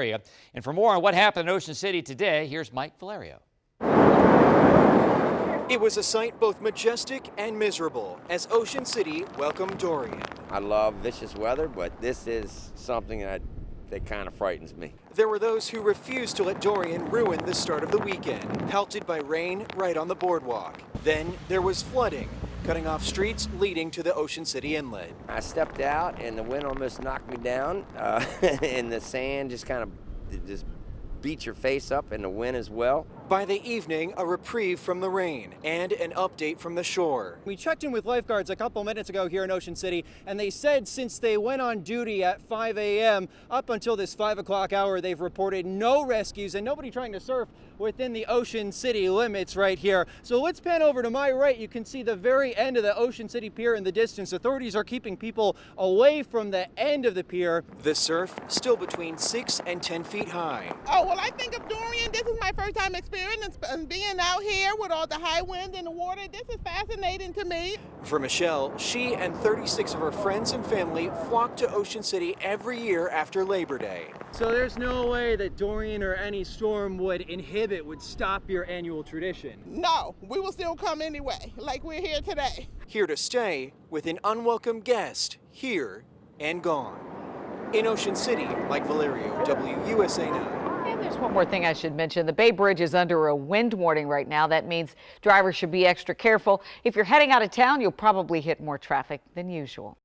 area. And for more on what happened in Ocean City today, here's Mike Valerio. It was a sight both majestic and miserable as Ocean City welcomed Dorian. I love vicious weather, but this is something that kind of frightens me. There were those who refused to let Dorian ruin the start of the weekend, pelted by rain right on the boardwalk. Then there was flooding, cutting off streets leading to the Ocean City inlet. I stepped out and the wind almost knocked me down, and the sand just kind of beat your face up, and the wind as well. By the evening, a reprieve from the rain and an update from the shore. We checked in with lifeguards a couple minutes ago here in Ocean City, and they said since they went on duty at 5 a.m. up until this 5 o'clock hour, they've reported no rescues and nobody trying to surf within the Ocean City limits right here. So let's pan over to my right. You can see the very end of the Ocean City Pier in the distance. Authorities are keeping people away from the end of the pier. The surf still between 6 and 10 feet high. Oh, well, I think of Dorian. This is my first time experiencing being out here with all the high wind and the water. This is fascinating to me. For Michelle, she and 36 of her friends and family flock to Ocean City every year after Labor Day. So there's no way that Dorian or any storm would stop your annual tradition? No, we will still come anyway, like we're here today. Here to stay with an unwelcome guest, here and gone. In Ocean City, Mike Valerio, WUSA 9. And there's one more thing I should mention. The Bay Bridge is under a wind warning right now. That means drivers should be extra careful. If you're heading out of town, you'll probably hit more traffic than usual.